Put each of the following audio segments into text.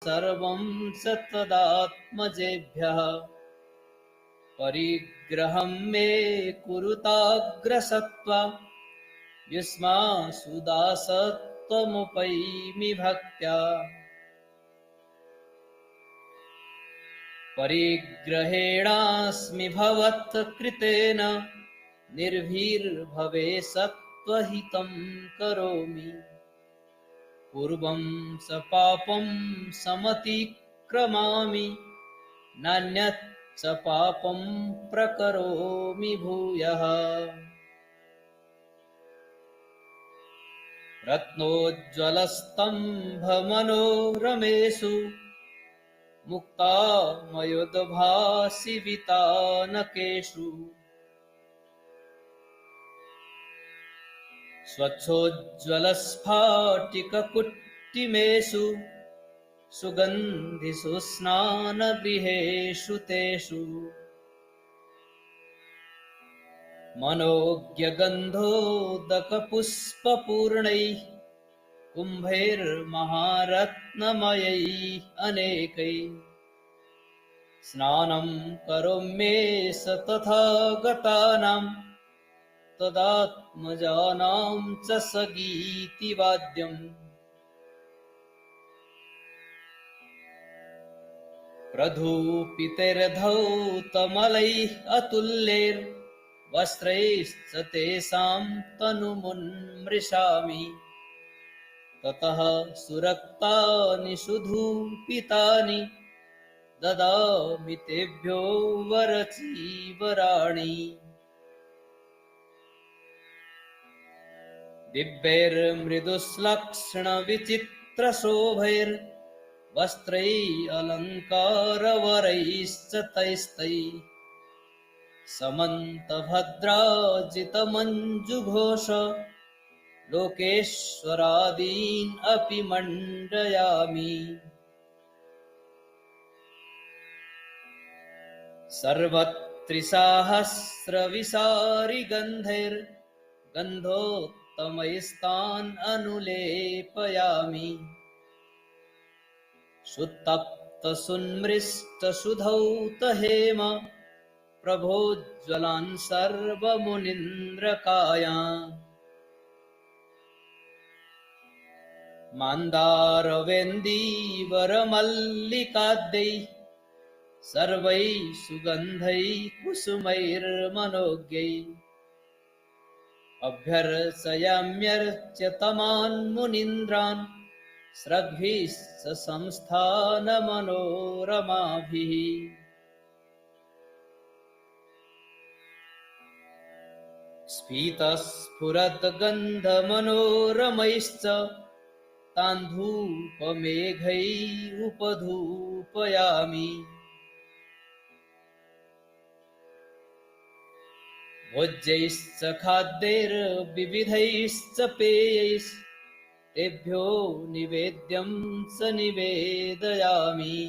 सर्वं सत्तदात्मजेभ्यः परिग्रहं मे कुरुताग्रसत्वा युष्मासुदासत्वमुपैमि भक्त्या परिग्रहेणास्मि भवत्कृतेन निर्भीर्भवे सत्त्वहितं करोमि पूर्वं स पापं समतिक्रमामि नान्यत् स पापं प्रकरोमि भूयः रत्नोज्ज्वलस्तम्भमनोरमेषु मुक्तामयोद्भासि वितानकेषु स्वच्छोज्ज्वलस्फाटिककुट्टिमेषु सुगन्धिषु स्नानगृहेषु तेषु मनोज्ञगन्धोदकपुष्पपूर्णैः कुम्भैर्महारत्नमयैः अनेकैः स्नानं करोम्येष तथागतानां तदात्मजानां च सगीतिवाद्यम् प्रधूपितैर्धौतमलैः अतुल्यैर्वस्त्रैश्च तेषां तनुमुन्मृशामि ततः सुरक्तानि सुधूपितानि ददामि तेभ्यो वरचीवराणि दिव्यैर्मृदुश्लक्ष्णविचित्रशोभैर्वस्त्रैः अलङ्कारवरैश्च तैस्तैः समन्तभद्राजितमञ्जुघोष लोकेश्वरादीन् अपि मण्डयामि सर्वत्रिसाहस्रविसारिगन्धैर्गन्धोत्तमैस्तान् अनुलेपयामि सुतप्तसुन्मृष्टसुधौतहेम प्रभोज्ज्वलान् सर्वमुनीन्द्रकायान् मान्दारवेन्दीवरमल्लिकाद्यैः सर्वैः सुगन्धैः कुसुमैर्मनोज्ञैः अभ्यर्चयाम्यर्च्यतमान् मुनीन्द्रान् स्रग्भिः संस्थानमनोरमाभिः स्फीतस्फुरद्गन्धमनोरमैश्च तान् धूपमेघैः उपधूपयामि भोज्यैश्च खाद्यैर्विविधैश्च पेयैश्च तेभ्यो निवेद्यं च निवेदयामि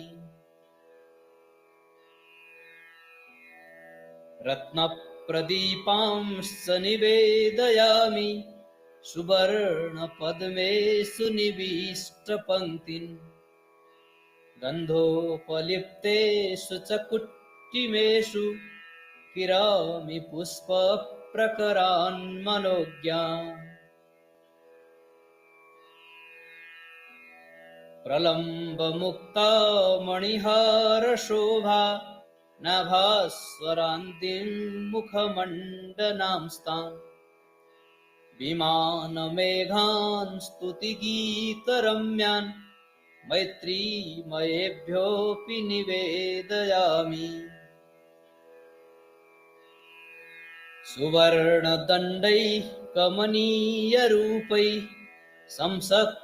रत्नप्रदीपांश्च निवेदयामि सुवर्णपद्मेषु निविष्टपङ्क्तिन् गन्धोपलिप्तेषु च कुट्टिमेषु किरामि पुष्पप्रकरान् मनोज्ञान् प्रलम्बमुक्ता मणिहारशोभा नाभास्वरान्तिं मुखमण्डनांस्तान् विमानमेघान् स्तुतिगीतरम्यान् मैत्रीमयेभ्योऽपि निवेदयामि सुवर्णदण्डैः कमनीयरूपैः संसक्तमुक्तानि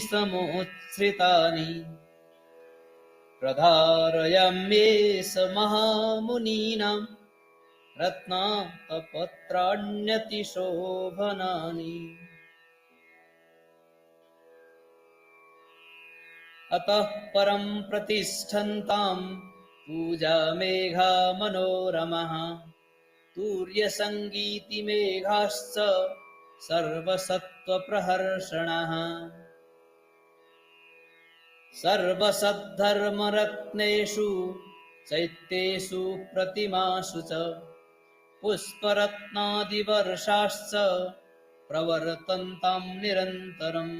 समुच्छ्रितानि प्रधारयाम्येष महामुनीनां रत्नातपत्राण्यतिशोभनानि अतः परं प्रतिष्ठन्तां पूजामेघा मनोरमः तूर्यसङ्गीतिमेघाश्च सर्वसत्त्वप्रहर्षणः सर्वसद्धर्मरत्नेषु चैत्येषु प्रतिमासु च पुष्परत्नादिवर्षाश्च प्रवर्तन्तां निरन्तरम्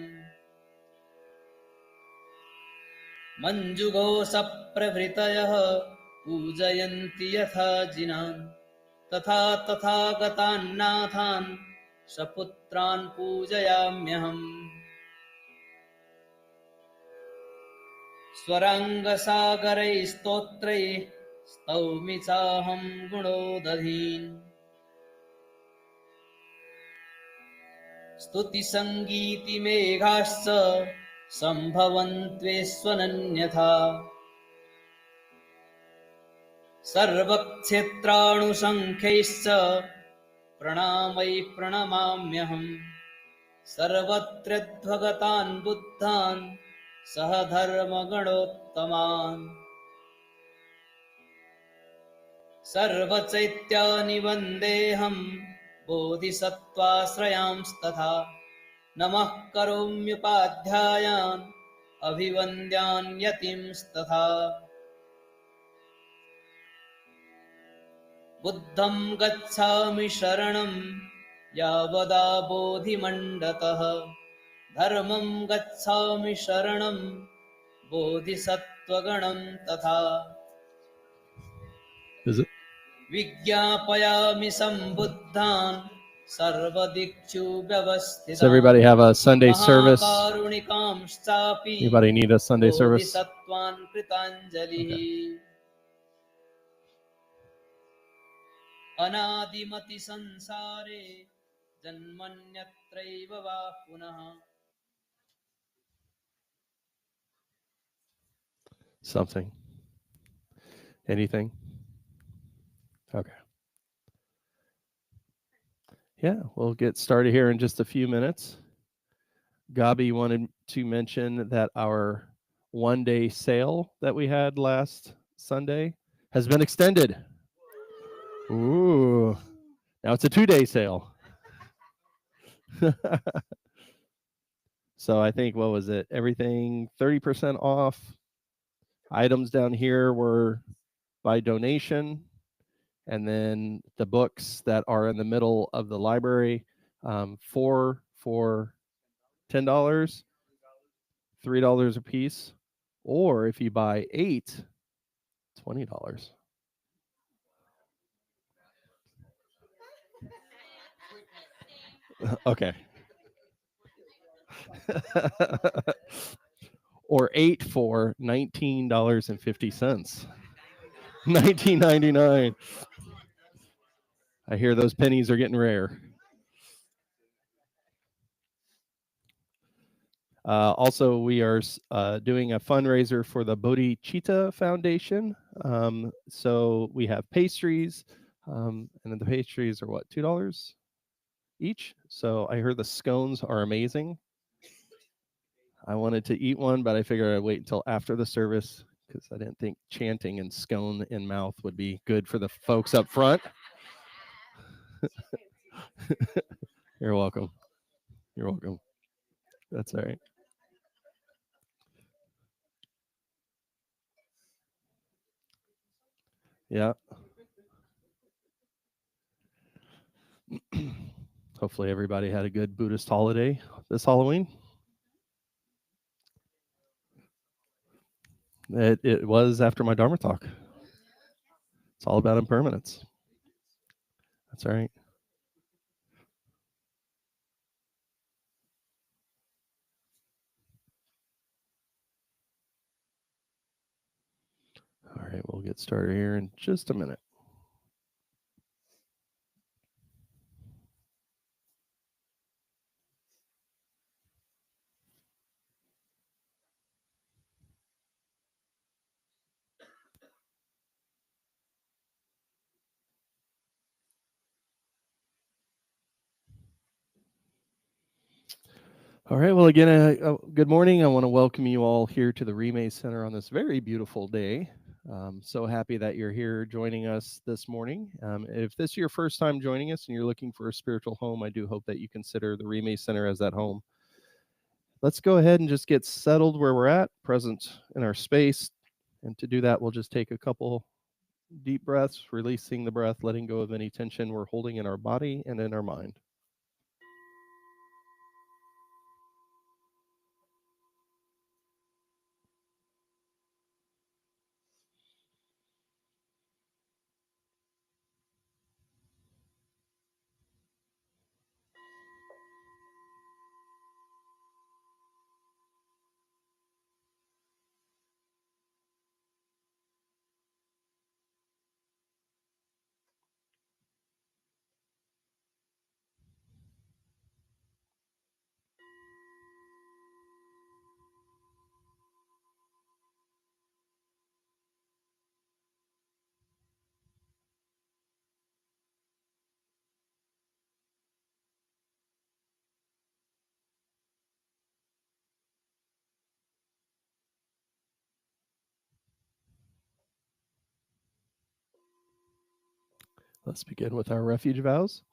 मञ्जुघोषप्रभृतयः पूजयन्ति यथा जिनान् तथा तथागतान्नाथान् सपुत्रान् पूजयाम्यहम् स्वराङ्गसागरैस्तोत्रैः स्तौमि चाहं गुणोदधीन् स्तुतिसङ्गीतिमेघाश्च सम्भवन्त्वेष्वनन्यथा सर्वक्षेत्राणुसङ्ख्यैश्च प्रणामैः प्रणमाम्यहम् सर्वत्रध्वगतान् बुद्धान् सह धर्मगणोत्तमान् सर्वचैत्यानि वन्देऽहम् बोधिसत्त्वाश्रयांस्तथा नमः करोम्युपाध्यायान् अभिवन्द्यान् यतींस्तथा बुद्धं गच्छामि शरणं यावदा बोधिमण्डतः धर्मं गच्छामि शरणं बोधिसत्त्वगणं तथा विज्ञापयामि सम्बुद्धान् सर्वदिक्षु व्यवस्थितान्. Does everybody have a Sunday service? महाकारुणिकांश्चापि Anybody need a Sunday service? बोधिसत्त्वान् कृताञ्जलिः. अनादिमति संसारे जन्मन्यत्रैव वा पुनः. Something. Anything? Okay. Yeah, we'll get started here in just a few minutes. Gabi wanted to mention that our one-day sale that we had last Sunday has been extended. Ooh. Now it's a 2-day sale. So I think, what was it? Everything 30% off. Items down here were by donation. And then the books that are in the middle of the library, 4 for $10, $3 a piece. Or if you buy 8, $20. Okay. Or 8 for $19.50. $19.99. I hear those pennies are getting rare. Also, we are doing a fundraiser for the Bodhicitta Foundation. So we have pastries, and then the pastries are what, $2 each? So I heard the scones are amazing. I wanted to eat one, but I figured I'd wait until after the service because I didn't think chanting and scone in mouth would be good for the folks up front. You're welcome. You're welcome. That's all right. Yeah. Hopefully everybody had a good Buddhist holiday this Halloween. It was after my Dharma talk. It's all about impermanence. That's all right. All right, we'll get started here in just a minute. All right, well, again, good morning. I want to welcome you all here to the Rime Center on this very beautiful day. So happy that you're here joining us this morning. If this is your first time joining us and you're looking for a spiritual home, I do hope that you consider the Rime Center as that home. Let's go ahead and just get settled where we're at, present in our space. And to do that, we'll just take a couple deep breaths, releasing the breath, letting go of any tension we're holding in our body and in our mind. Let's begin with our refuge vows.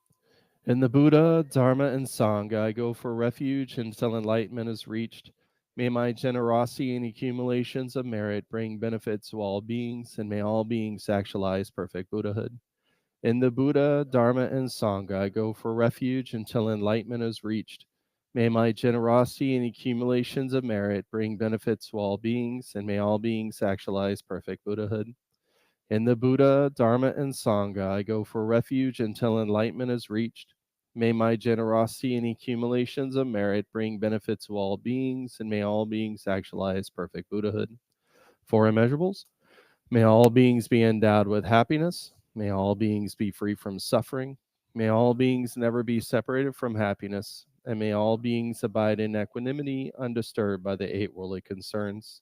In the Buddha, Dharma, and Sangha, I go for refuge until enlightenment is reached. May my generosity and accumulations of merit bring benefit to all beings, and may all beings actualize perfect Buddhahood. In the Buddha, Dharma, and Sangha, I go for refuge until enlightenment is reached. May my generosity and accumulations of merit bring benefit to all beings, and may all beings actualize perfect Buddhahood. In the Buddha, Dharma, and Sangha, I go for refuge until enlightenment is reached. May my generosity and accumulations of merit bring benefit to all beings, and may all beings actualize perfect Buddhahood. For immeasurables, may all beings be endowed with happiness. May all beings be free from suffering. May all beings never be separated from happiness. And may all beings abide in equanimity, undisturbed by the eight worldly concerns.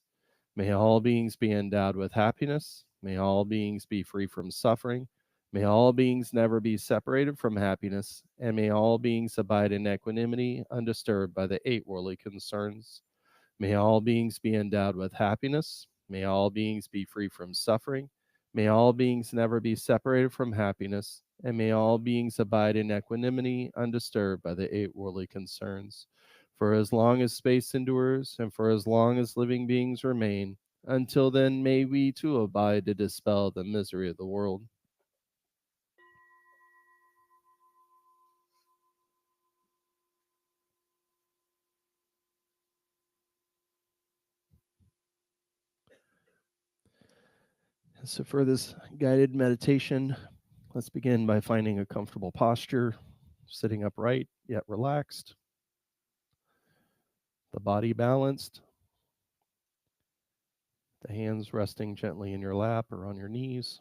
May all beings be endowed with happiness. May all beings be free from suffering. May all beings never be separated from happiness. And may all beings abide in equanimity, undisturbed by the eight worldly concerns. May all beings be endowed with happiness. May all beings be free from suffering. May all beings never be separated from happiness. And may all beings abide in equanimity, undisturbed by the eight worldly concerns. For as long as space endures, and for as long as living beings remain, until then may we too abide to dispel the misery of the world. So, for this guided meditation, let's begin by finding a comfortable posture, sitting upright yet relaxed, the body balanced, the hands resting gently in your lap or on your knees.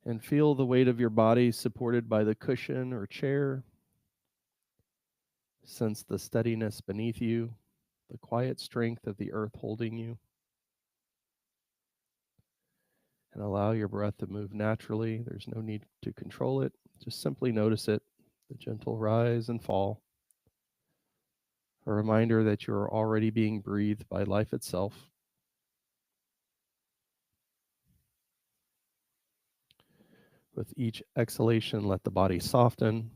And feel the weight of your body supported by the cushion or chair. Sense the steadiness beneath you, the quiet strength of the earth holding you. And allow your breath to move naturally. There's no need to control it. Just simply notice it, the gentle rise and fall. A reminder that you are already being breathed by life itself. With each exhalation, let the body soften,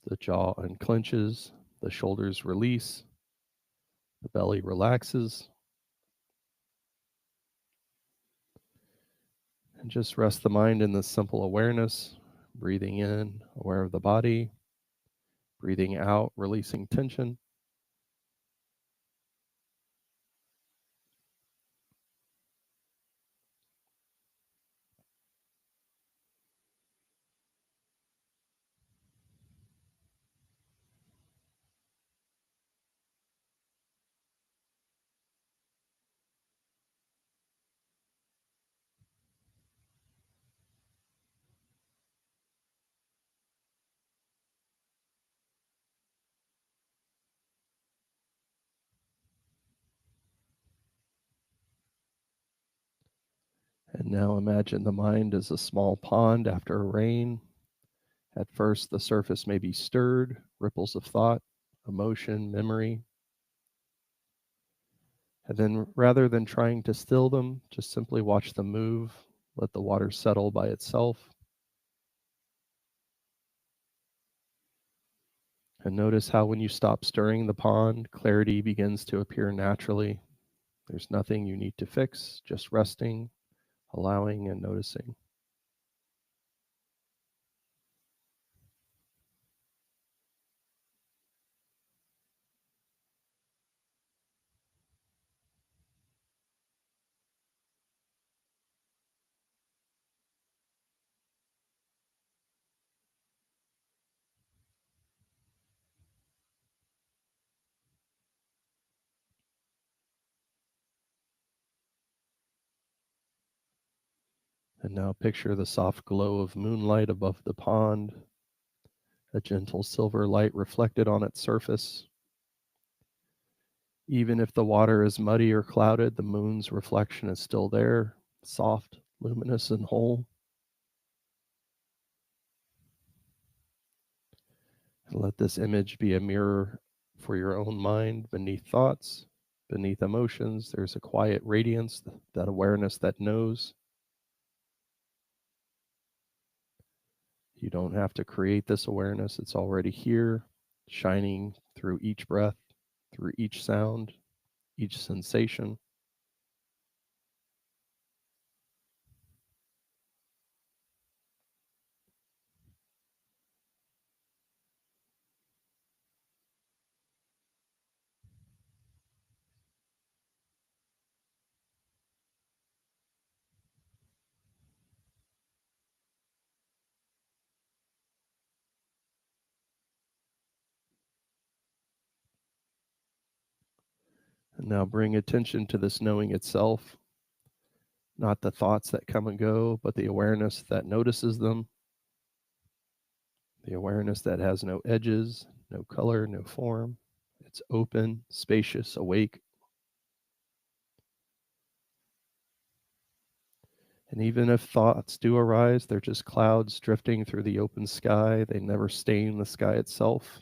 the jaw unclenches, the shoulders release, the belly relaxes. And just rest the mind in this simple awareness, breathing in, aware of the body, breathing out, releasing tension. And now imagine the mind as a small pond after a rain. At first, the surface may be stirred, ripples of thought, emotion, memory. And then rather than trying to still them, just simply watch them move, let the water settle by itself. And notice how when you stop stirring the pond, clarity begins to appear naturally. There's nothing you need to fix, just resting, allowing, and noticing. And now picture the soft glow of moonlight above the pond, a gentle silver light reflected on its surface. Even if the water is muddy or clouded, the moon's reflection is still there, soft, luminous, and whole. And let this image be a mirror for your own mind. Beneath thoughts, beneath emotions, there's a quiet radiance, that awareness that knows. You don't have to create this awareness, it's already here, shining through each breath, through each sound, each sensation. And now bring attention to this knowing itself, not the thoughts that come and go, but the awareness that notices them, the awareness that has no edges, no color, no form. It's open, spacious, awake. And even if thoughts do arise, they're just clouds drifting through the open sky. They never stain the sky itself.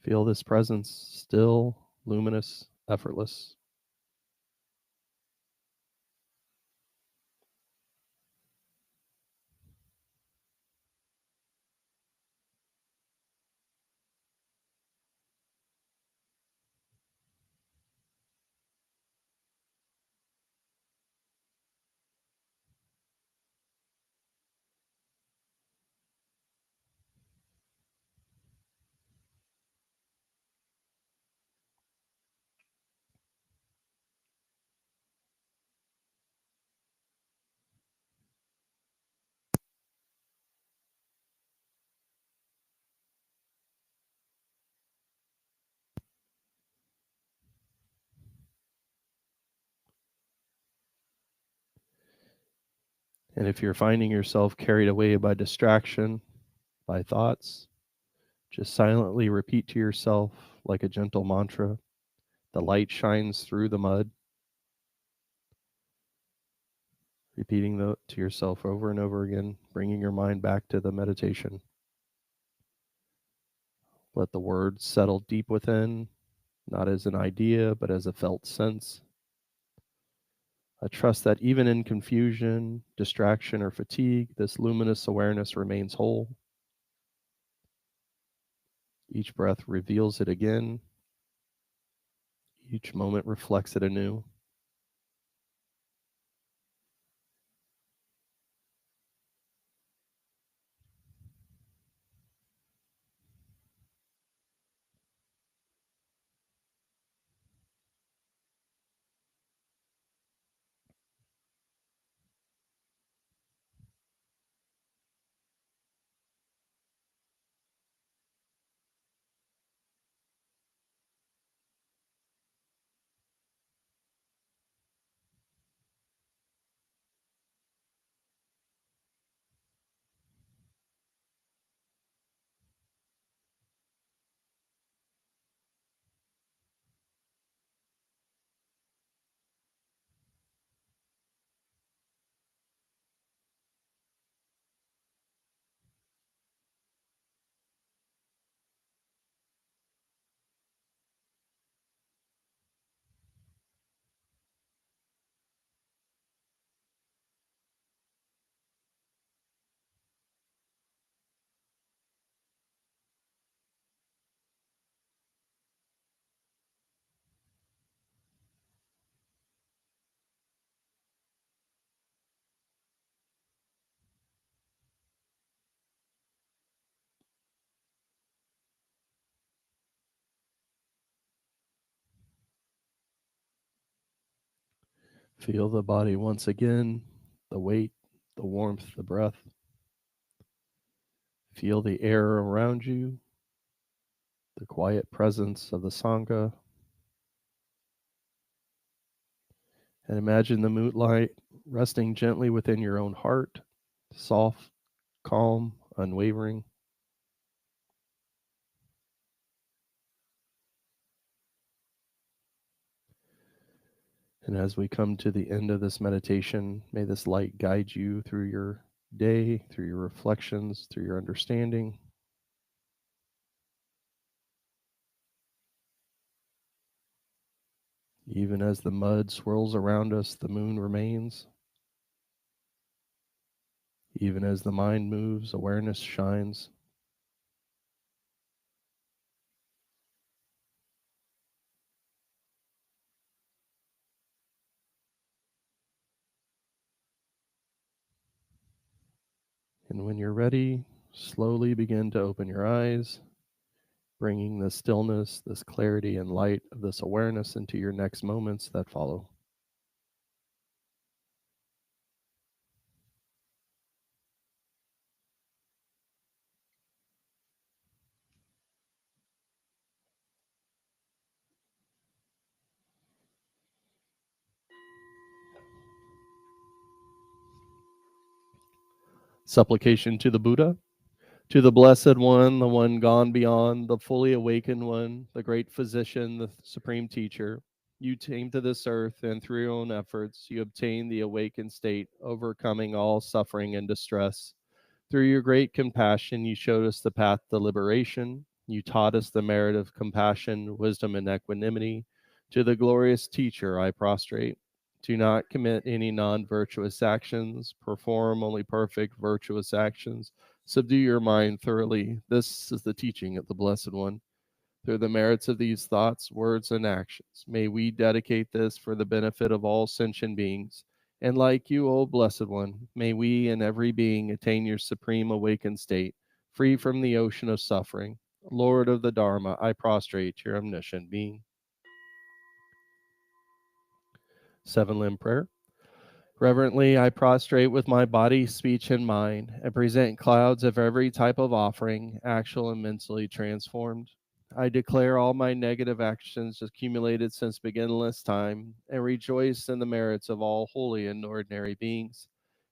Feel this presence, still, luminous, effortless. And if you're finding yourself carried away by distraction, by thoughts, just silently repeat to yourself like a gentle mantra. The light shines through the mud, repeating that to yourself over and over again, bringing your mind back to the meditation. Let the words settle deep within, not as an idea, but as a felt sense. I trust that even in confusion, distraction, or fatigue, this luminous awareness remains whole. Each breath reveals it again. Each moment reflects it anew. Feel the body once again, the weight, the warmth, the breath. Feel the air around you, the quiet presence of the Sangha, and imagine the moonlight resting gently within your own heart, soft, calm, unwavering. And as we come to the end of this meditation, may this light guide you through your day, through your reflections, through your understanding. Even as the mud swirls around us, the moon remains. Even as the mind moves, awareness shines. And when you're ready, slowly begin to open your eyes, bringing the stillness, this clarity and light of this awareness into your next moments that follow. Supplication to the Buddha. To the Blessed One, the one gone beyond, the fully awakened one, the great physician, the supreme teacher, you came to this earth and through your own efforts you obtained the awakened state, overcoming all suffering and distress. Through your great compassion, you showed us the path to liberation. You taught us the merit of compassion, wisdom, and equanimity. To the glorious teacher, I prostrate. Do not commit any non virtuous actions, perform only perfect virtuous actions. Subdue your mind thoroughly. This is the teaching of the Blessed One. Through the merits of these thoughts, words, and actions, may we dedicate this for the benefit of all sentient beings. And like you, O Blessed One, may we and every being attain your supreme awakened state, free from the ocean of suffering. Lord of the Dharma, I prostrate to your omniscient being. Seven limb prayer. Reverently, I prostrate with my body, speech, and mind, and present clouds of every type of offering, actual and mentally transformed. I declare all my negative actions accumulated since beginningless time, and rejoice in the merits of all holy and ordinary beings.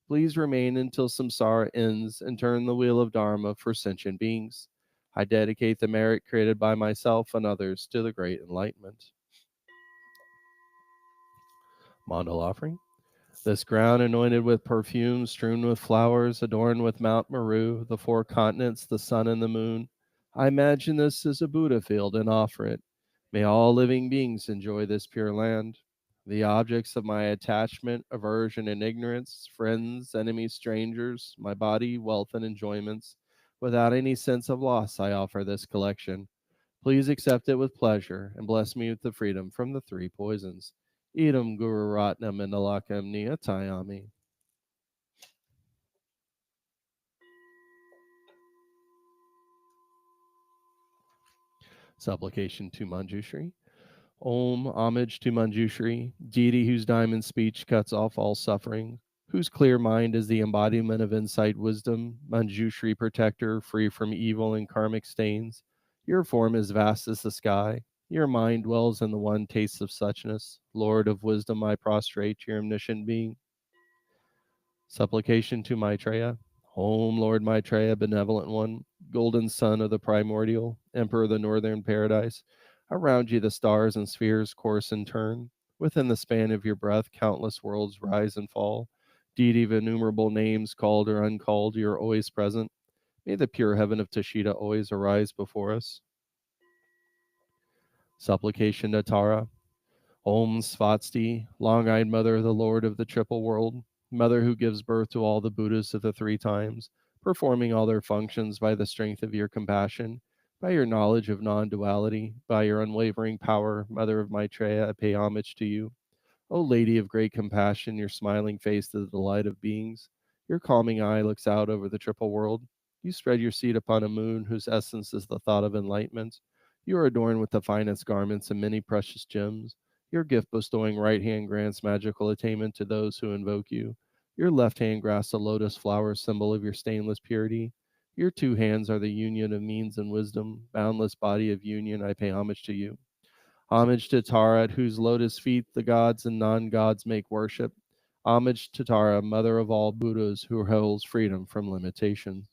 Please remain until samsara ends and turn the wheel of Dharma for sentient beings. I dedicate the merit created by myself and others to the great enlightenment. Mandal offering. This ground anointed with perfume, strewn with flowers, adorned with Mount Meru, the four continents, the sun, and the moon. I imagine this as a Buddha field and offer it. May all living beings enjoy this pure land. The objects of my attachment, aversion, and ignorance, friends, enemies, strangers, my body, wealth, and enjoyments, without any sense of loss, I offer this collection. Please accept it with pleasure and bless me with the freedom from the three poisons. Idam Guru Ratnam Indalakam Niyatayami. Supplication to Manjushri. Om, homage to Manjushri, deity whose diamond speech cuts off all suffering, whose clear mind is the embodiment of insight wisdom, Manjushri protector, free from evil and karmic stains. Your form is vast as the sky. Your mind dwells in the one taste of suchness. Lord of wisdom, I prostrate to your omniscient being. Supplication to Maitreya. Om, Lord Maitreya, benevolent one, golden sun of the primordial, emperor of the northern paradise. Around you the stars and spheres course and turn. Within the span of your breath, countless worlds rise and fall. Deity of innumerable names, called or uncalled, you are always present. May the pure heaven of Tashita always arise before us. Supplication to Tara. Om Svatsti, long-eyed mother of the Lord of the triple world, mother who gives birth to all the Buddhas of the three times, performing all their functions by the strength of your compassion, by your knowledge of non-duality, by your unwavering power, mother of Maitreya, I pay homage to you. O Lady of great compassion, your smiling face is the delight of beings. Your calming eye looks out over the triple world. You spread your seat upon a moon whose essence is the thought of enlightenment. You are adorned with the finest garments and many precious gems. Your gift bestowing right hand grants magical attainment to those who invoke you. Your left hand grasps a lotus flower, symbol of your stainless purity. Your two hands are the union of means and wisdom. Boundless body of union, I pay homage to you. Homage to Tara, at whose lotus feet the gods and non-gods make worship. Homage to Tara, mother of all Buddhas, who holds freedom from limitation.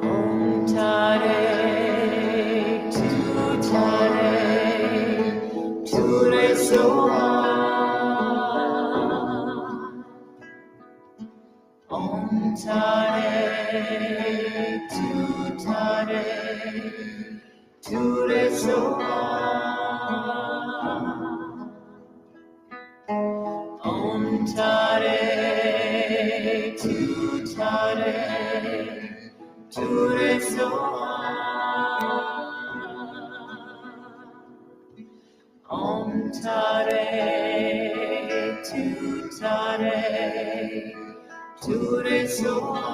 Om Tare, Tu Tare, Tu Re Soha. Om Tare, Tu Tare, Tu Re Soha. Om Tare, Tu Tare, Tu Re Soha. Om Tare, Tu Tare, Tu Re Soha.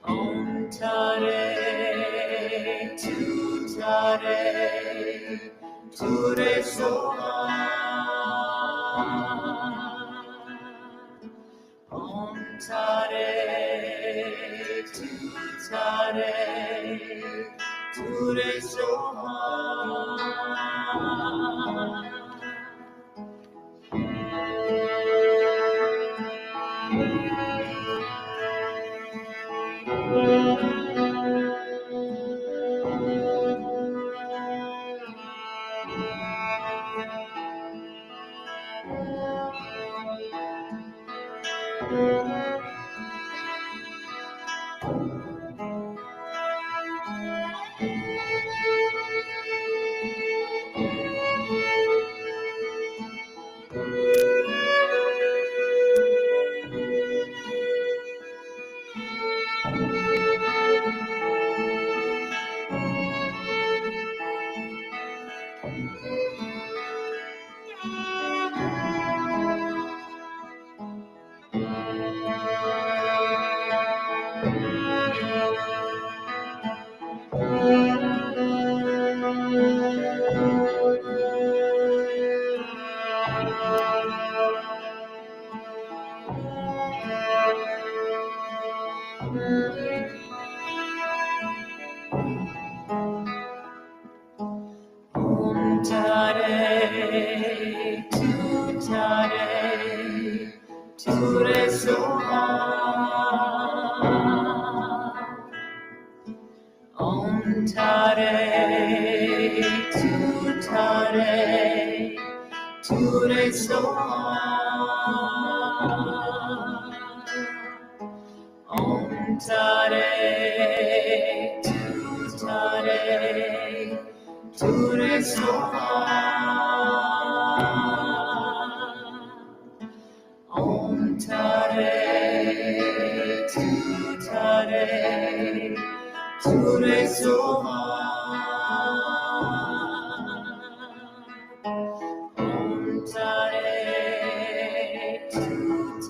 Om Tare, Tu Tare, Tu Re Soha. Om Tare, Tu Tare, Tu Re Soha. Om Tare, Tu Tare, Tu Re Soha. Om Tare, Tu Tare, Tu Re Soha. Om Tare, Tu Tare, Tu Re Soha. Om Tare, Tu Tare, Tu Re Soha. Om Tare, Tu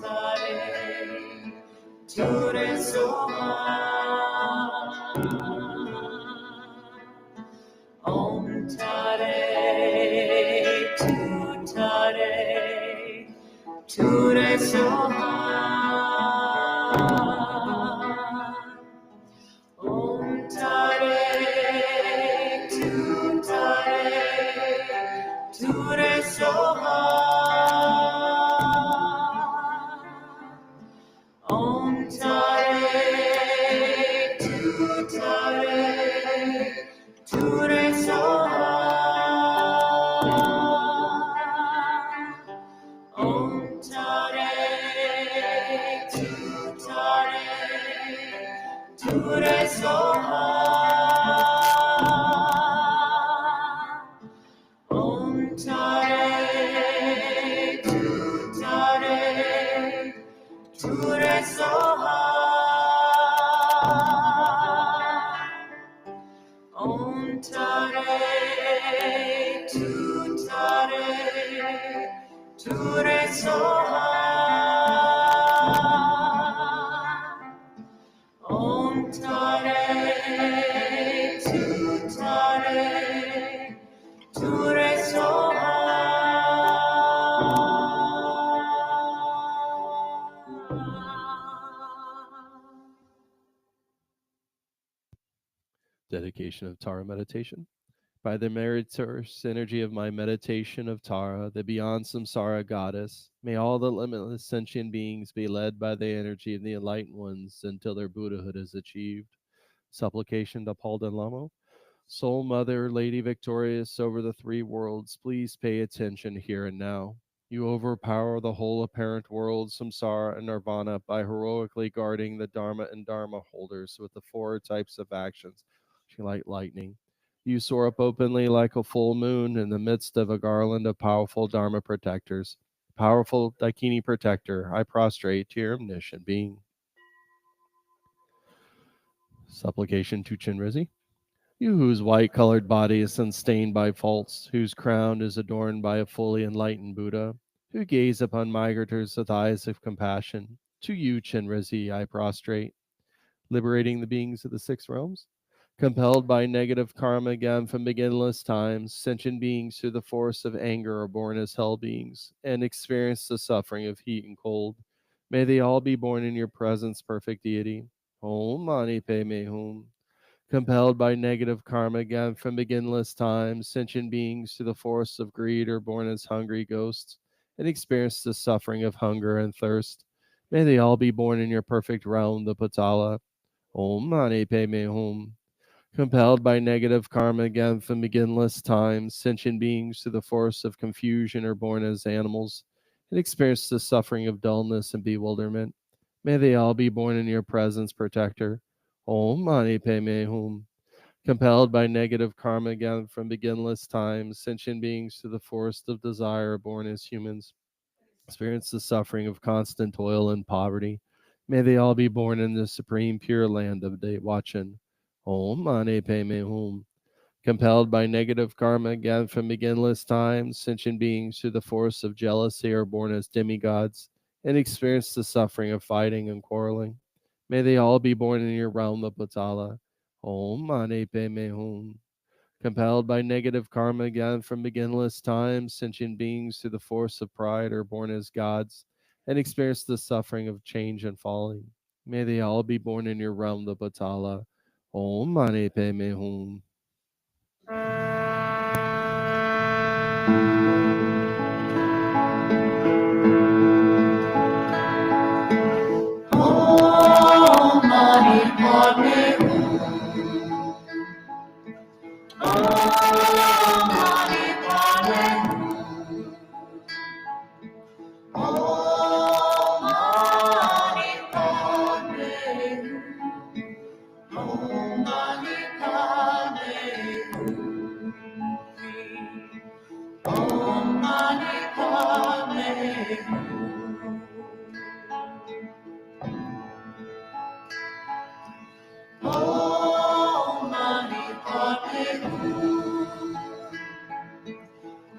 Tare, Tu Re Soha. Om Tare, Tu Tare, Tu Re Soha. Om Tare, Tu Tare, Tu Re Soha. Om Tare, Tu Tare, Tu Re Soha. Ture Soha. Om Tare, Tu Tare, Ture Soha. Dedication of Tara meditation. By the meritorious energy of my meditation of Tara, the beyond samsara goddess, may all the limitless sentient beings be led by the energy of the enlightened ones until their Buddhahood is achieved. Supplication to Paul Lamo. Soul Mother, Lady victorious over the three worlds, please pay attention here and now. You overpower the whole apparent world, samsara and nirvana, by heroically guarding the Dharma and Dharma holders with the four types of actions, like lightning. You soar up openly like a full moon in the midst of a garland of powerful Dharma protectors. Powerful Daikini protector, I prostrate to your omniscient being. Supplication to Chenrezig. You whose white-colored body is unstained by faults, whose crown is adorned by a fully enlightened Buddha, who gaze upon migrators with eyes of compassion, to you, Chenrezig, I prostrate, liberating the beings of the six realms. Compelled by negative karma again from beginless times, sentient beings through the force of anger are born as hell beings and experience the suffering of heat and cold. May they all be born in your presence, perfect deity. Om Mani Padme Hum. Compelled by negative karma again from beginless times, sentient beings through the force of greed are born as hungry ghosts and experience the suffering of hunger and thirst. May they all be born in your perfect realm, the Patala. Om Mani Padme Hum. Compelled by negative karma again from beginless times, sentient beings through the force of confusion are born as animals and experience the suffering of dullness and bewilderment. May they all be born in your presence, protector. Om Mani Padme Hum. Compelled by negative karma again from beginless times, sentient beings through the force of desire are born as humans, experience the suffering of constant toil and poverty. May they all be born in the supreme pure land of Dewachin. Om Mani Padme Hum. Compelled by negative karma again from beginless times, sentient beings through the force of jealousy are born as demigods and experience the suffering of fighting and quarreling. May they all be born in your realm of Patala. Om Mani Padme Hum. Compelled by negative karma again from beginless times, sentient beings through the force of pride are born as gods and experience the suffering of change and falling. May they all be born in your realm, the Patala. Om Mani Padme Hum. Om Mani Padme Hum. Om Mani Padme Hum. Om Mani Padme Hum. Om Mani Padme Hum. Om Mani Padme Hum. Om Mani Padme Hum.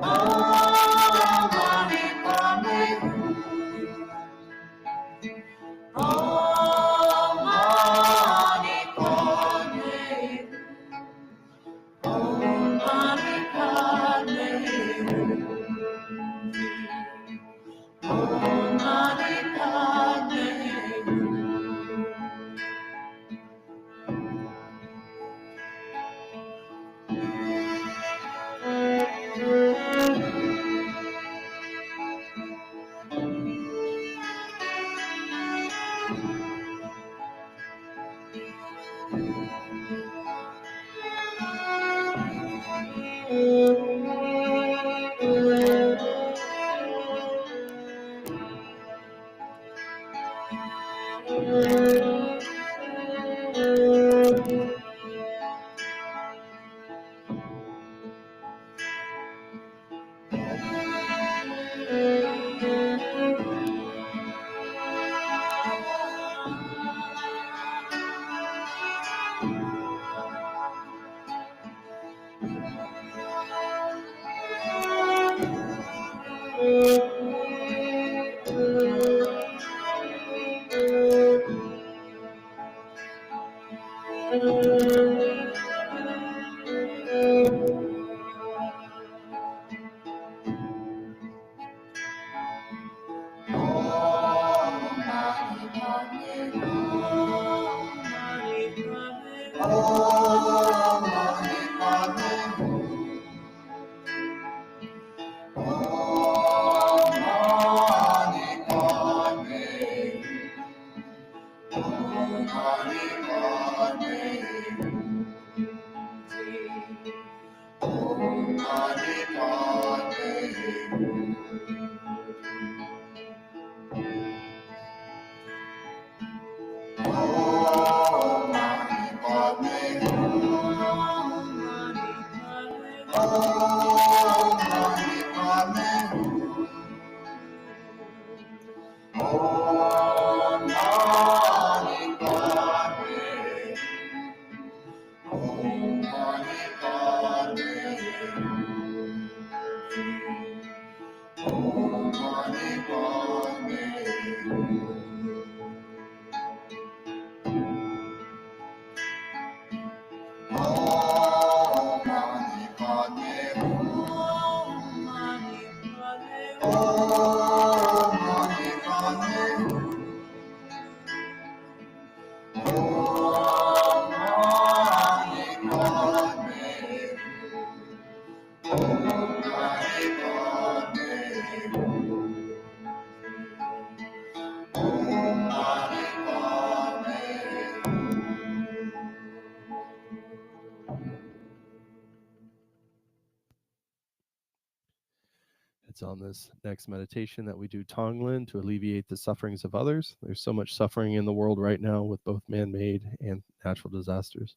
Om Mani Padme Hum. Om Mani Padme Hum. Om Mani Padme Hum. Om It's on this next meditation that we do Tonglen to alleviate the sufferings of others. There's so much suffering in the world right now with both man-made and natural disasters.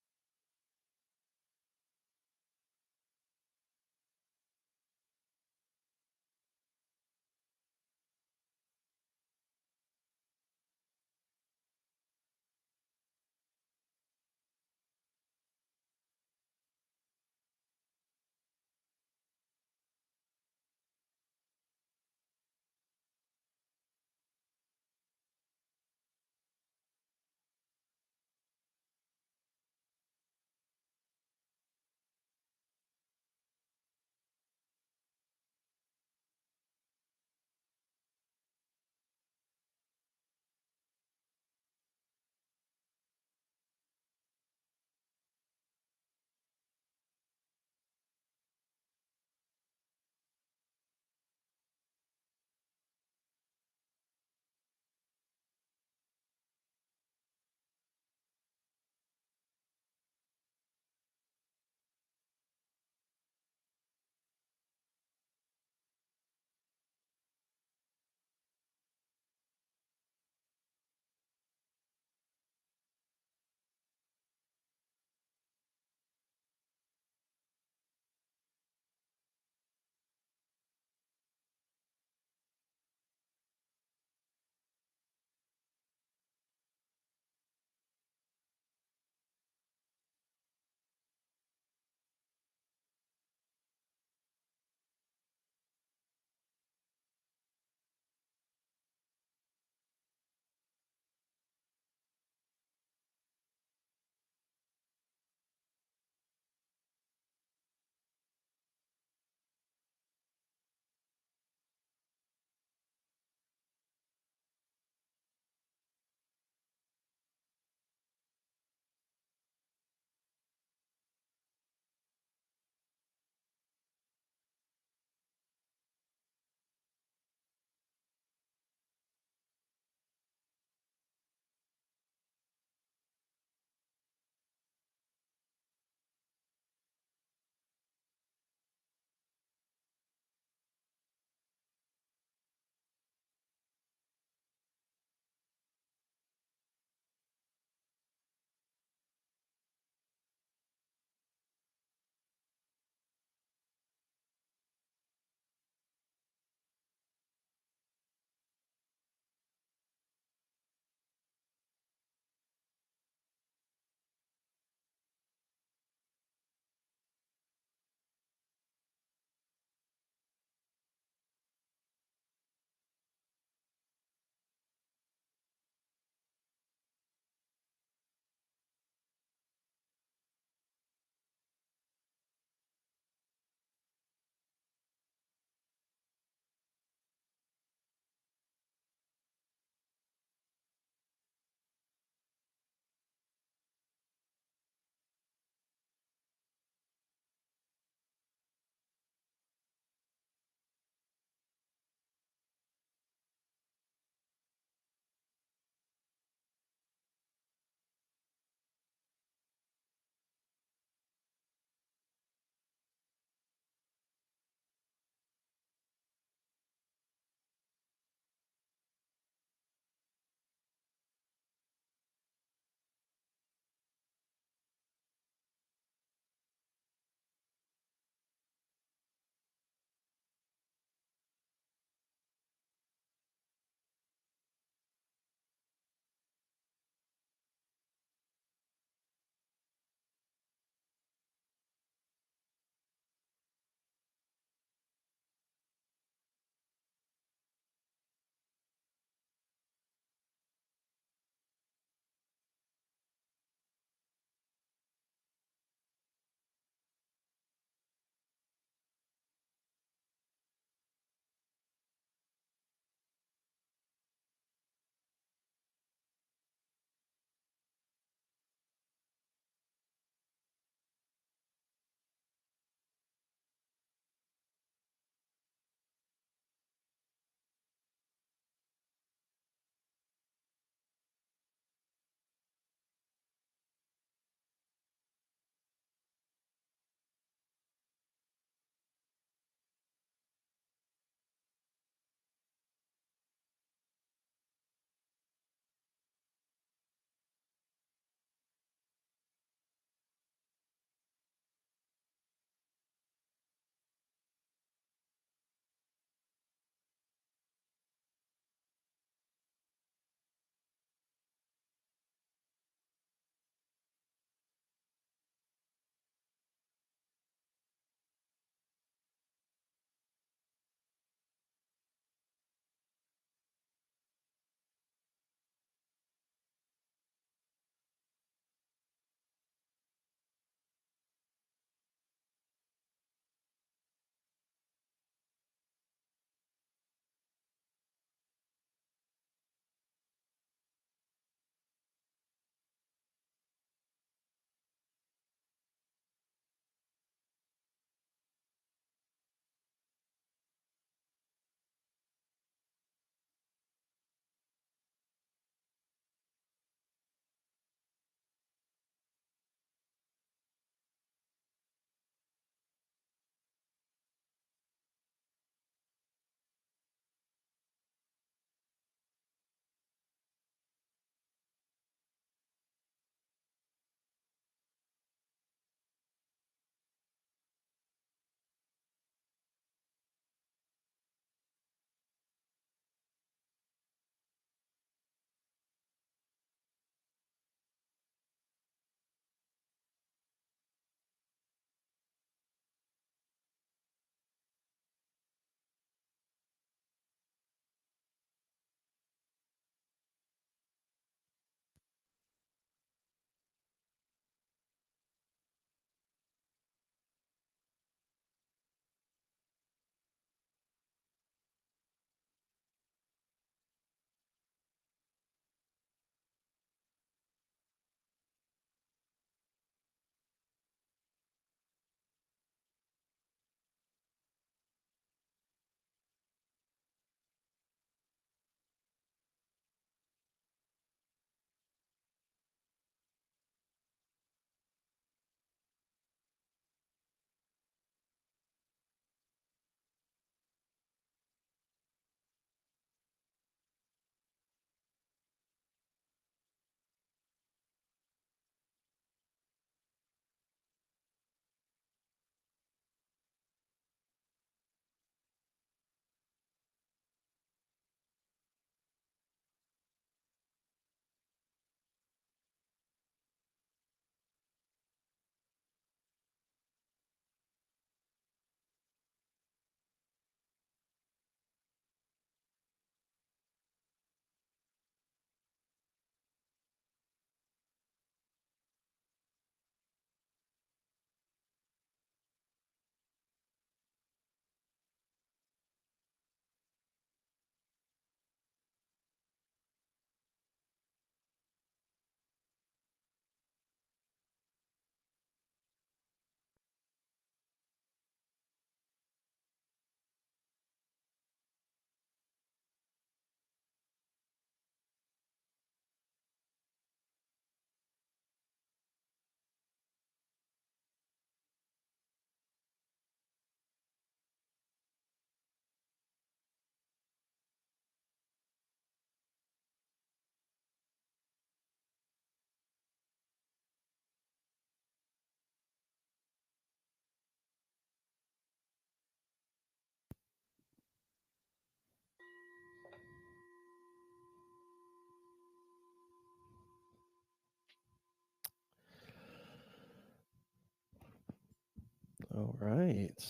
All right.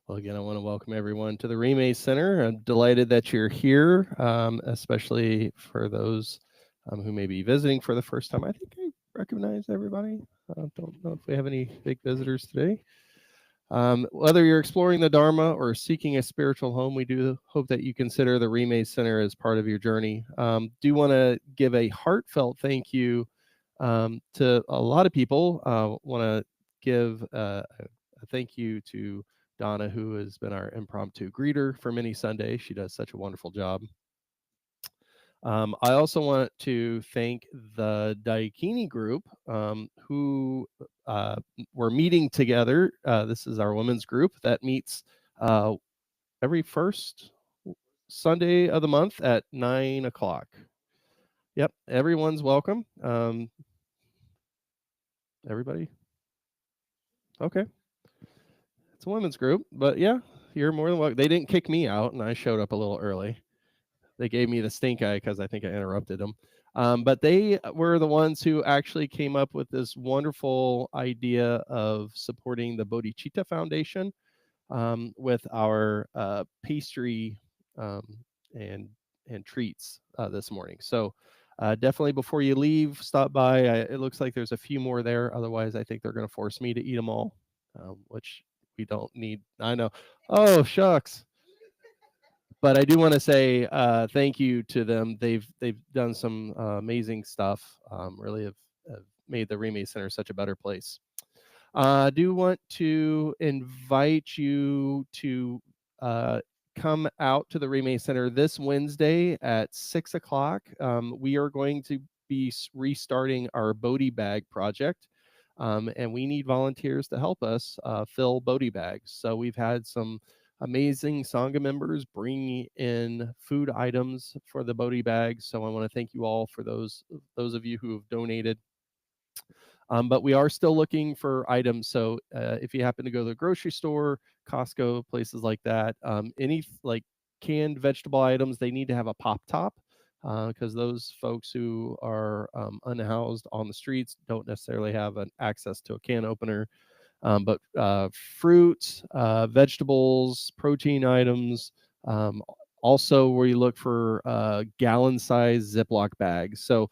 Well, again, I want to welcome everyone to the Rime Center. I'm delighted that you're here, especially for those who may be visiting for the first time. I think I recognize everybody. Don't know if we have any big visitors today. Whether you're exploring the Dharma or seeking a spiritual home, we do hope that you consider the Rime Center as part of your journey. Do want to give a heartfelt thank you to a lot of people. Want to give a thank you to Donna, who has been our impromptu greeter for many Sundays. She does such a wonderful job. I also want to thank the Daikini group who were meeting together. This is our women's group that meets every first Sunday of the month at 9 o'clock. Yep, everyone's welcome. Everybody? Okay. It's a women's group, but yeah, you're more than welcome. They didn't kick me out, and I showed up a little early. They gave me the stink eye because I think I interrupted them. But they were the ones who actually came up with this wonderful idea of supporting the Bodhicitta Foundation with our pastry and treats this morning. So definitely before you leave, stop by. It looks like there's a few more there. Otherwise, I think they're going to force me to eat them all, which we don't need. I know. Oh, shucks. But I do want to say thank you to them. They've done some amazing stuff. Really have made the Rime Center such a better place. I do want to invite you to come out to the Rime Center this Wednesday at 6 o'clock. We are going to be restarting our Bodhi bag project. And we need volunteers to help us fill Bodhi bags. So we've had some amazing Sangha members bringing in food items for the Bodhi bags. So I want to thank you all for those of you who have donated. But we are still looking for items. So if you happen to go to the grocery store, Costco, places like that, any like canned vegetable items, they need to have a pop top because those folks who are unhoused on the streets don't necessarily have an access to a can opener. But fruits, vegetables, protein items, also where you look for gallon-sized Ziploc bags. So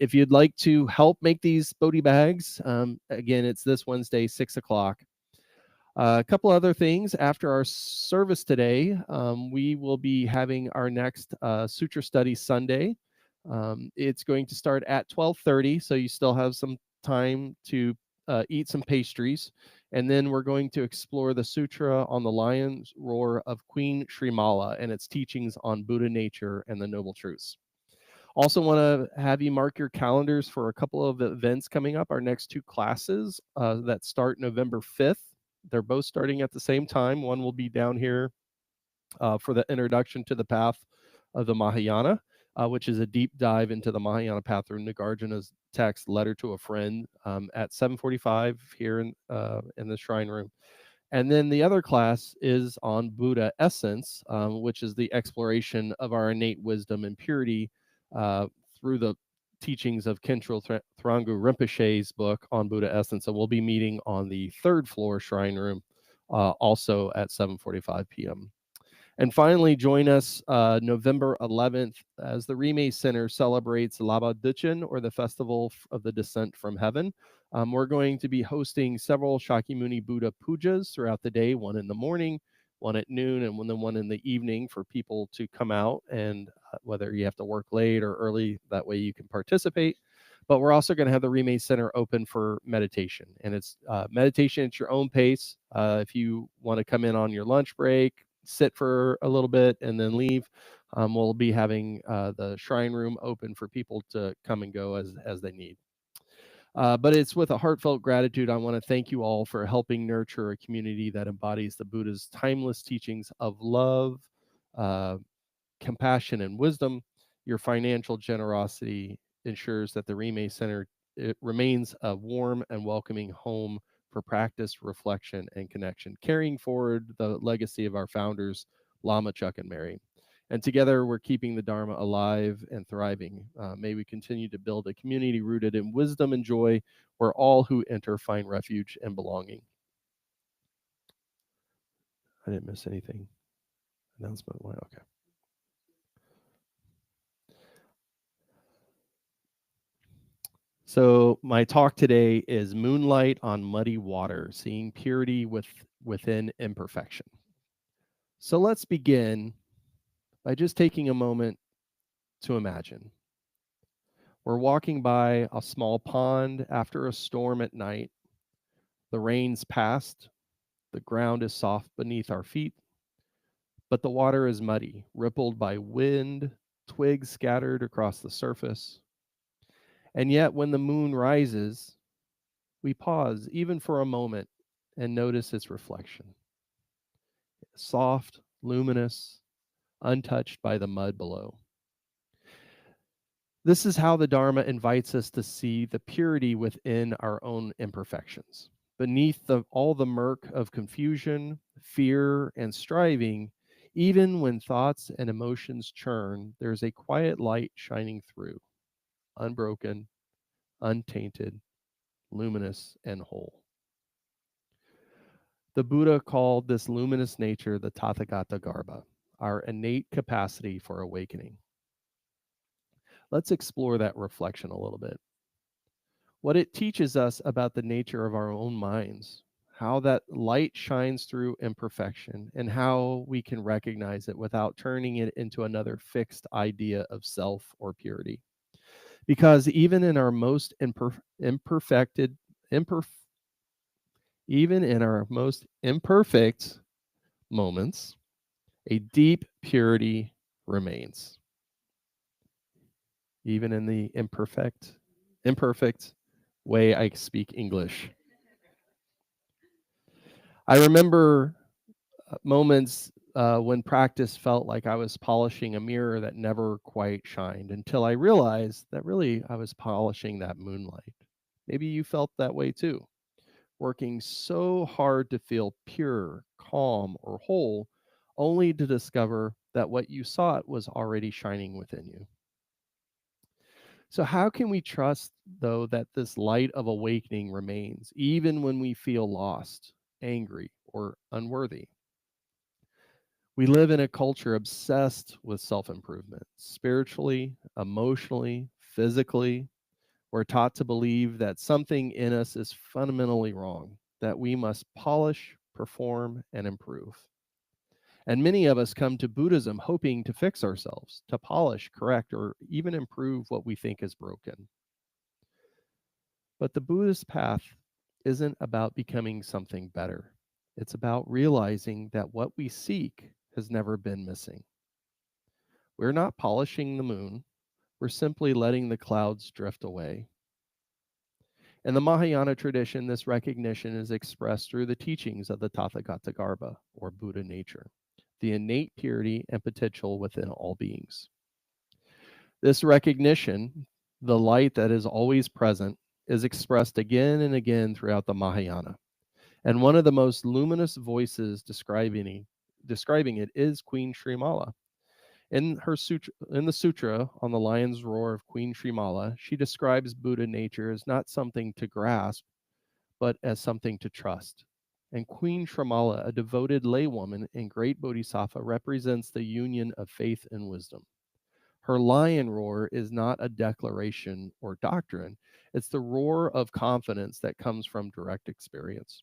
if you'd like to help make these Bodhi bags, again, it's this Wednesday, 6 o'clock. A couple other things. After our service today, we will be having our next Sutra Study Sunday. It's going to start at 12:30, so you still have some time to eat some pastries. And then we're going to explore the Sutra on the Lion's Roar of Queen Srimala and its teachings on Buddha nature and the Noble Truths. Also want to have you mark your calendars for a couple of events coming up. Our next two classes that start November 5th. They're both starting at the same time. One will be down here for the introduction to the path of the Mahayana, which is a deep dive into the Mahayana path through Nagarjuna's text, Letter to a Friend, at 7:45 here in the Shrine Room. And then the other class is on Buddha Essence, which is the exploration of our innate wisdom and purity through the teachings of Khentrul Thrangu Rinpoche's book on Buddha Essence. So we'll be meeting on the third floor Shrine Room, also at 7:45 p.m. And finally, join us November 11th as the Rime Center celebrates Laba Duchen, or the Festival of the Descent from Heaven. We're going to be hosting several Shakyamuni Buddha pujas throughout the day, one in the morning, one at noon, and then one in the evening for people to come out. And whether you have to work late or early, that way you can participate. But we're also going to have the Rime Center open for meditation. And it's meditation at your own pace. If you want to come in on your lunch break, sit for a little bit and then leave, we'll be having the Shrine Room open for people to come and go as they need. But it's with a heartfelt gratitude. I want to thank you all for helping nurture a community that embodies the Buddha's timeless teachings of love, compassion, and wisdom. Your financial generosity ensures that the Rime Center remains a warm and welcoming home for practice, reflection, and connection, carrying forward the legacy of our founders, Lama, Chuck, and Mary. And together, we're keeping the Dharma alive and thriving. May we continue to build a community rooted in wisdom and joy, where all who enter find refuge and belonging. I didn't miss anything. Announcement one, okay. So my talk today is Moonlight on Muddy Water, Seeing Purity within Imperfection. So let's begin by just taking a moment to imagine. We're walking by a small pond after a storm at night. The rain's passed, the ground is soft beneath our feet, but the water is muddy, rippled by wind, twigs scattered across the surface. And yet when the moon rises, we pause even for a moment and notice its reflection. Soft, luminous, untouched by the mud below. This is how the Dharma invites us to see the purity within our own imperfections. Beneath all the murk of confusion, fear, and striving, even when thoughts and emotions churn, there's a quiet light shining through, unbroken, untainted, luminous, and whole. The Buddha called this luminous nature the Tathagata Garbha, our innate capacity for awakening. Let's explore that reflection a little bit. What it teaches us about the nature of our own minds, how that light shines through imperfection, and how we can recognize it without turning it into another fixed idea of self or purity. Because even in our most imperfect moments, a deep purity remains. Even in the imperfect way I speak English. I remember moments when practice felt like I was polishing a mirror that never quite shined, until I realized that really I was polishing that moonlight. Maybe you felt that way too, working so hard to feel pure, calm, or whole, only to discover that what you sought was already shining within you. So how can we trust, though, that this light of awakening remains, even when we feel lost, angry, or unworthy? We live in a culture obsessed with self-improvement, spiritually, emotionally, physically. We're taught to believe that something in us is fundamentally wrong, that we must polish, perform, and improve. And many of us come to Buddhism hoping to fix ourselves, to polish, correct, or even improve what we think is broken. But the Buddhist path isn't about becoming something better. It's about realizing that what we seek has never been missing. We're not polishing the moon. We're simply letting the clouds drift away. In the Mahayana tradition, this recognition is expressed through the teachings of the Tathagata Garbha, or Buddha nature, the innate purity and potential within all beings. This recognition, the light that is always present, is expressed again and again throughout the Mahayana. And one of the most luminous voices describing it is Queen Srimala. In the sutra on the lion's roar of Queen Srimala, she describes Buddha nature as not something to grasp, but as something to trust. And Queen Srimala, a devoted laywoman and great bodhisattva, represents the union of faith and wisdom. Her lion roar is not a declaration or doctrine. It's the roar of confidence that comes from direct experience.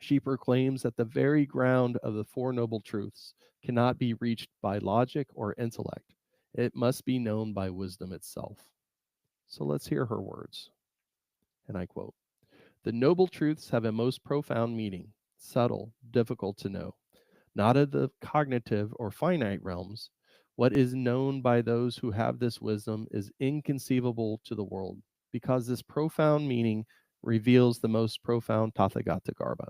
She proclaims that the very ground of the Four Noble Truths cannot be reached by logic or intellect. It must be known by wisdom itself. So let's hear her words. And I quote, "The Noble Truths have a most profound meaning, subtle, difficult to know, not of the cognitive or finite realms. What is known by those who have this wisdom is inconceivable to the world, because this profound meaning reveals the most profound Tathagata Garbha,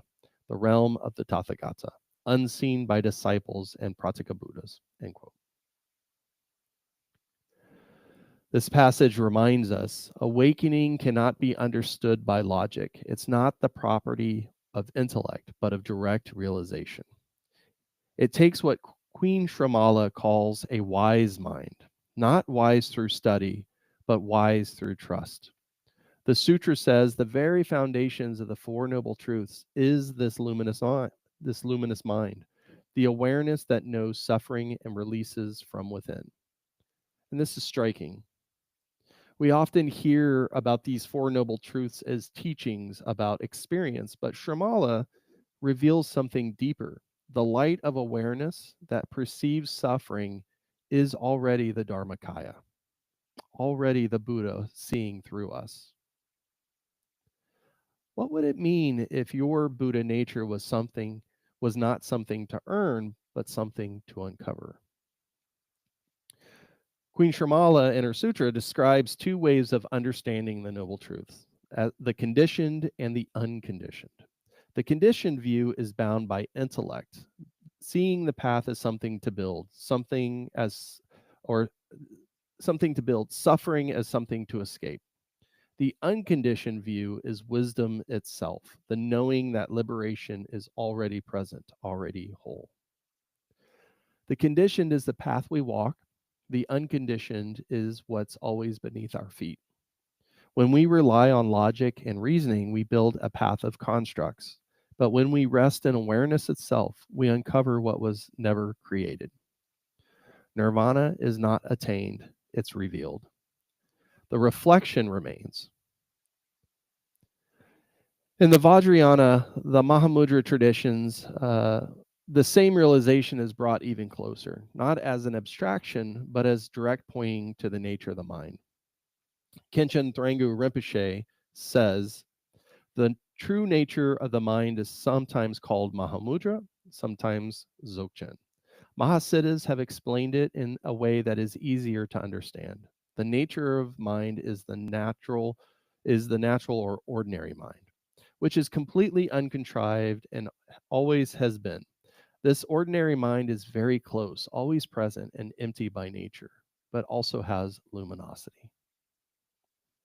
the realm of the Tathagata, unseen by disciples and Pratika Buddhas." End quote. This passage reminds us awakening cannot be understood by logic. It's not the property of intellect, but of direct realization. It takes what Queen Shramala calls a wise mind, not wise through study, but wise through trust. The sutra says the very foundations of the Four Noble Truths is this luminous mind, the awareness that knows suffering and releases from within. And this is striking. We often hear about these Four Noble Truths as teachings about experience, but Shramala reveals something deeper. The light of awareness that perceives suffering is already the Dharmakaya, already the Buddha seeing through us. What would it mean if your Buddha nature was not something to earn, but something to uncover? Queen Shramala in her sutra describes two ways of understanding the Noble Truths, the conditioned and the unconditioned. The conditioned view is bound by intellect, seeing the path as something to build, suffering as something to escape. The unconditioned view is wisdom itself, the knowing that liberation is already present, already whole. The conditioned is the path we walk. The unconditioned is what's always beneath our feet. When we rely on logic and reasoning, we build a path of constructs. But when we rest in awareness itself, we uncover what was never created. Nirvana is not attained, it's revealed. The reflection remains. In the Vajrayana, the Mahamudra traditions, the same realization is brought even closer, not as an abstraction, but as direct pointing to the nature of the mind. Khenchen Thrangu Rinpoche says, the true nature of the mind is sometimes called Mahamudra, sometimes Dzogchen. Mahasiddhas have explained it in a way that is easier to understand. The nature of mind is the natural or ordinary mind, which is completely uncontrived and always has been. This ordinary mind is very close, always present, and empty by nature, but also has luminosity.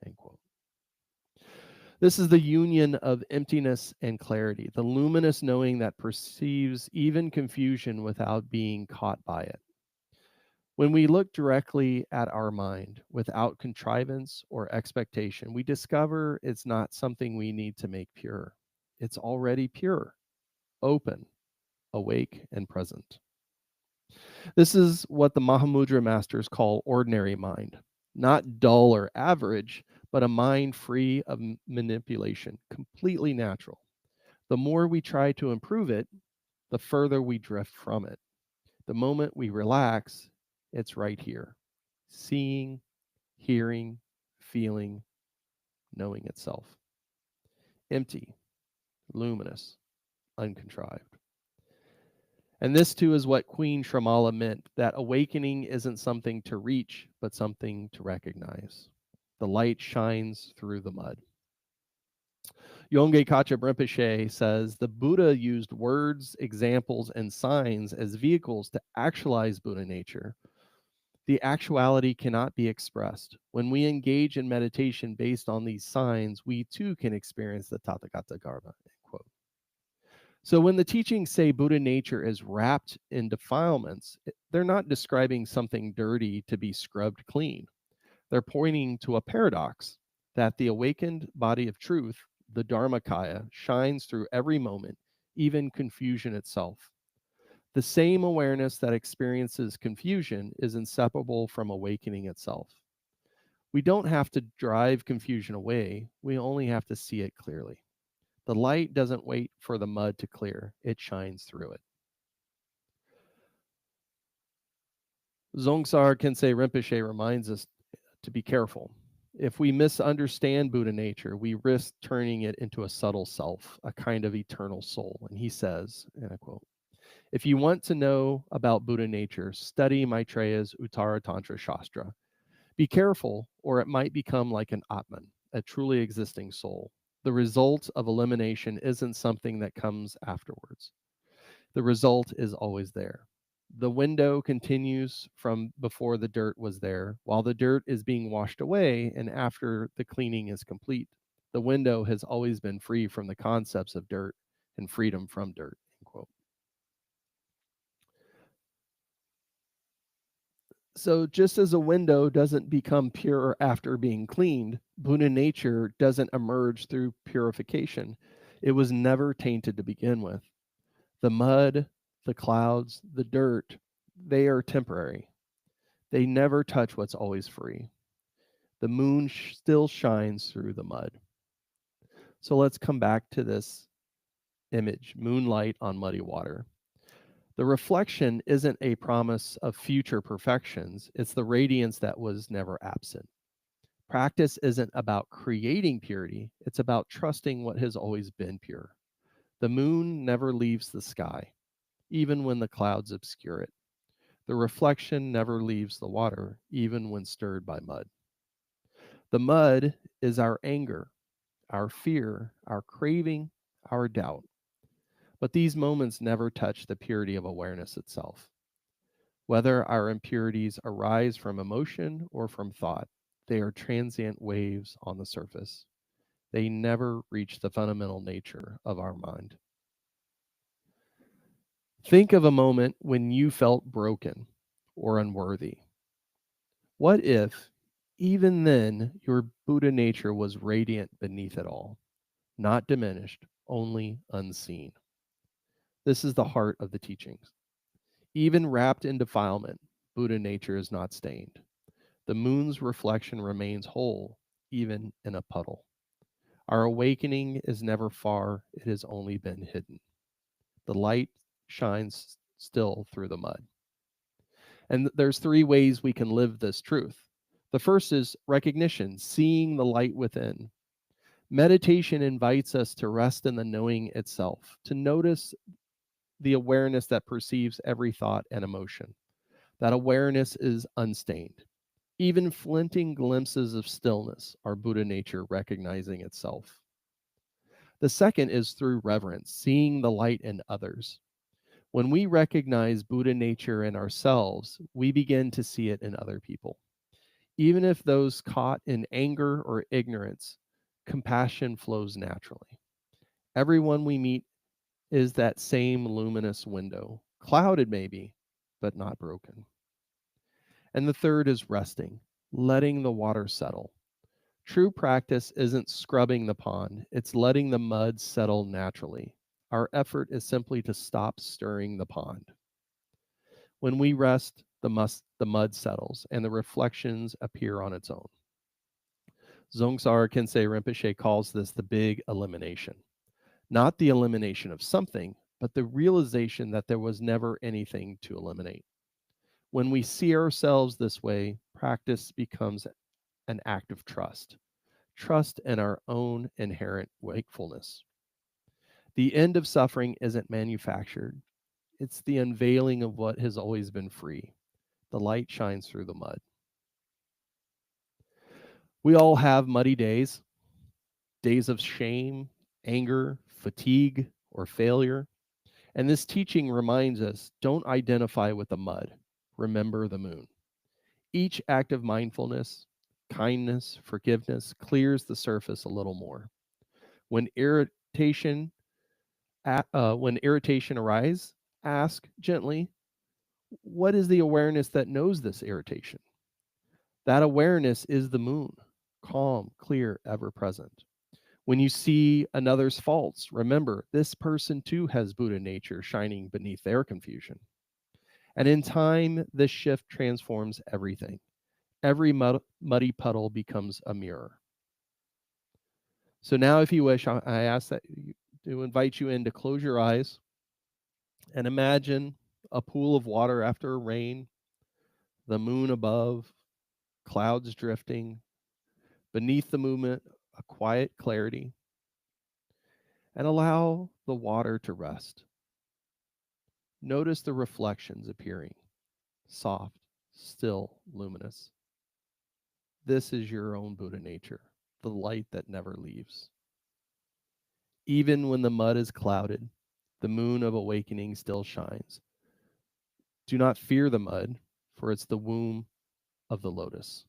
End quote. This is the union of emptiness and clarity, the luminous knowing that perceives even confusion without being caught by it. When we look directly at our mind without contrivance or expectation, we discover it's not something we need to make pure. It's already pure, open, awake, and present. This is what the Mahamudra masters call ordinary mind, not dull or average, but a mind free of manipulation, completely natural. The more we try to improve it, the further we drift from it. The moment we relax, it's right here, seeing, hearing, feeling, knowing itself. Empty, luminous, uncontrived. And this too is what Queen Shramala meant, that awakening isn't something to reach, but something to recognize. The light shines through the mud. Yongey Kachab Rinpoche says, the Buddha used words, examples, and signs as vehicles to actualize Buddha nature. The actuality cannot be expressed. When we engage in meditation based on these signs, we too can experience the Tathagata Garbha. Quote. So when the teachings say Buddha nature is wrapped in defilements, they're not describing something dirty to be scrubbed clean. They're pointing to a paradox that the awakened body of truth, the Dharmakaya, shines through every moment, even confusion itself. The same awareness that experiences confusion is inseparable from awakening itself. We don't have to drive confusion away, we only have to see it clearly. The light doesn't wait for the mud to clear, it shines through it. Dzongtsar Khyentse Rinpoche reminds us to be careful. If we misunderstand Buddha nature, we risk turning it into a subtle self, a kind of eternal soul. And he says, and I quote, if you want to know about Buddha nature, study Maitreya's Uttara Tantra Shastra. Be careful, or it might become like an Atman, a truly existing soul. The result of elimination isn't something that comes afterwards. The result is always there. The window continues from before the dirt was there, while the dirt is being washed away, and after the cleaning is complete, the window has always been free from the concepts of dirt and freedom from dirt. End quote. So just as a window doesn't become pure after being cleaned, Buddha nature doesn't emerge through purification. It was never tainted to begin with. The mud, the clouds, the dirt, they are temporary. They never touch what's always free. The moon still shines through the mud. So let's come back to this image, moonlight on muddy water. The reflection isn't a promise of future perfections, it's the radiance that was never absent. Practice isn't about creating purity, it's about trusting what has always been pure. The moon never leaves the sky, even when the clouds obscure it. The reflection never leaves the water, even when stirred by mud. The mud is our anger, our fear, our craving, our doubt. But these moments never touch the purity of awareness itself. Whether our impurities arise from emotion or from thought, they are transient waves on the surface. They never reach the fundamental nature of our mind. Think of a moment when you felt broken or unworthy. What if, even then, your Buddha nature was radiant beneath it all, not diminished, only unseen? This is the heart of the teachings. Even wrapped in defilement, Buddha nature is not stained. The moon's reflection remains whole, even in a puddle. Our awakening is never far, it has only been hidden. The light shines still through the mud. And there's three ways we can live this truth. The first is recognition, seeing the light within. Meditation invites us to rest in the knowing itself, to notice the awareness that perceives every thought and emotion. That awareness is unstained. Even flinting glimpses of stillness are Buddha nature recognizing itself. The second is through reverence, seeing the light in others. When we recognize Buddha nature in ourselves, we begin to see it in other people. Even if those caught in anger or ignorance, compassion flows naturally. Everyone we meet is that same luminous window, clouded maybe, but not broken. And the third is resting, letting the water settle. True practice isn't scrubbing the pond, it's letting the mud settle naturally. Our effort is simply to stop stirring the pond. When we rest, the mud settles and the reflections appear on its own. Dzongtsar Khyentse Rinpoche calls this the big elimination. Not the elimination of something, but the realization that there was never anything to eliminate. When we see ourselves this way, practice becomes an act of trust. Trust in our own inherent wakefulness. The end of suffering isn't manufactured. It's the unveiling of what has always been free. The light shines through the mud. We all have muddy days, days of shame, anger, fatigue, or failure. And this teaching reminds us, don't identify with the mud. Remember the moon. Each act of mindfulness, kindness, forgiveness clears the surface a little more. When irritation arises, ask gently, what is the awareness that knows this irritation? That awareness is the moon, calm, clear, ever present. When you see another's faults, remember this person too has Buddha nature shining beneath their confusion. And in time, this shift transforms everything. Every muddy puddle becomes a mirror. So now, if you wish, I ask that to invite you in to close your eyes and imagine a pool of water after a rain, the moon above, clouds drifting, beneath the movement, a quiet clarity, and allow the water to rest. Notice the reflections appearing, soft, still, luminous. This is your own Buddha nature, the light that never leaves. Even when the mud is clouded, the moon of awakening still shines. Do not fear the mud, for it's the womb of the lotus.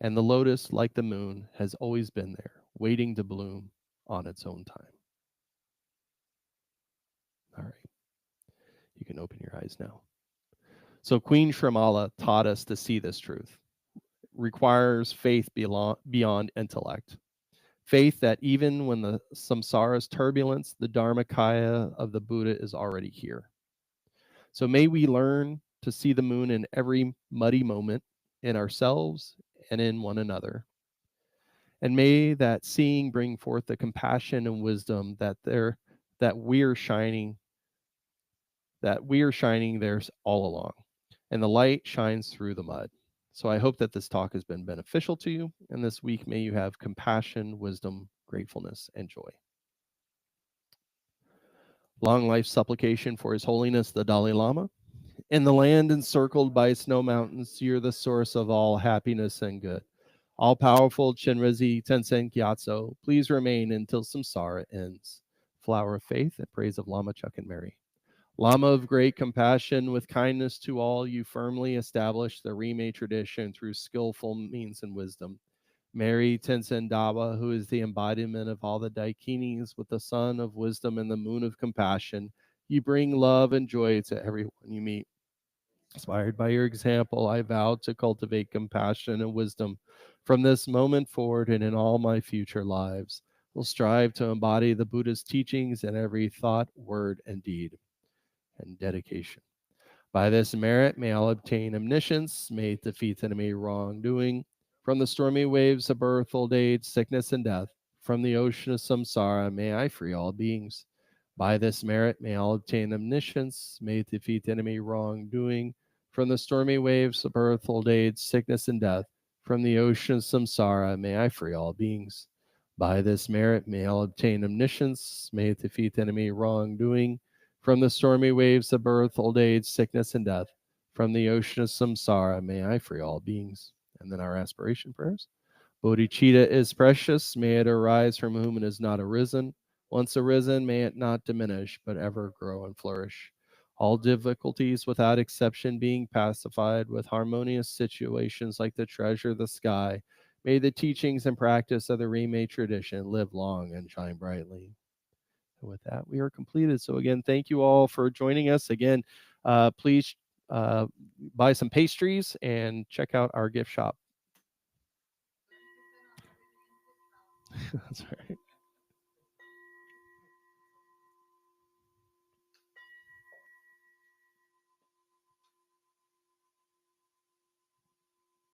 And the lotus, like the moon, has always been there, waiting to bloom on its own time. All right. You can open your eyes now. So Queen Shrimala taught us to see this truth. Requires faith beyond intellect. Faith that even when the samsara's turbulence, the Dharmakaya of the Buddha is already here. So may we learn to see the moon in every muddy moment in ourselves and in one another. And may that seeing bring forth the compassion and wisdom that we're shining there's all along. And the light shines through the mud. So I hope that this talk has been beneficial to you. And this week, may you have compassion, wisdom, gratefulness, and joy. Long life supplication for His Holiness the Dalai Lama. In the land encircled by snow mountains, you're the source of all happiness and good. All-powerful Chenrezig Tenzin Gyatso, please remain until samsara ends. Flower of faith and praise of Lama Chuck and Mary. Lama of great compassion, with kindness to all, you firmly established the Rime tradition through skillful means and wisdom. Mary Tenzin Daba, who is the embodiment of all the Daikinis, with the sun of wisdom and the moon of compassion, you bring love and joy to everyone you meet. Inspired by your example, I vow to cultivate compassion and wisdom from this moment forward and in all my future lives. Will strive to embody the Buddha's teachings in every thought, word, and deed. And dedication. By this merit, may all obtain omniscience, may it defeat enemy wrongdoing. From the stormy waves of birth, old age, sickness, and death, from the ocean of samsara, may I free all beings. By this merit, may all obtain omniscience, may it defeat enemy wrongdoing. From the stormy waves of birth, old age, sickness, and death, from the ocean of samsara, may I free all beings. By this merit, may all obtain omniscience, may it defeat enemy wrongdoing. From the stormy waves of birth, old age, sickness, and death, from the ocean of samsara, may I free all beings. And then our aspiration prayers. Bodhicitta is precious, may it arise from whom it has not arisen. Once arisen, may it not diminish, but ever grow and flourish. All difficulties without exception being pacified with harmonious situations like the treasure of the sky, may the teachings and practice of the Rime tradition live long and shine brightly. And with that, we are completed. So again, thank you all for joining us. Again, please buy some pastries and check out our gift shop. That's right.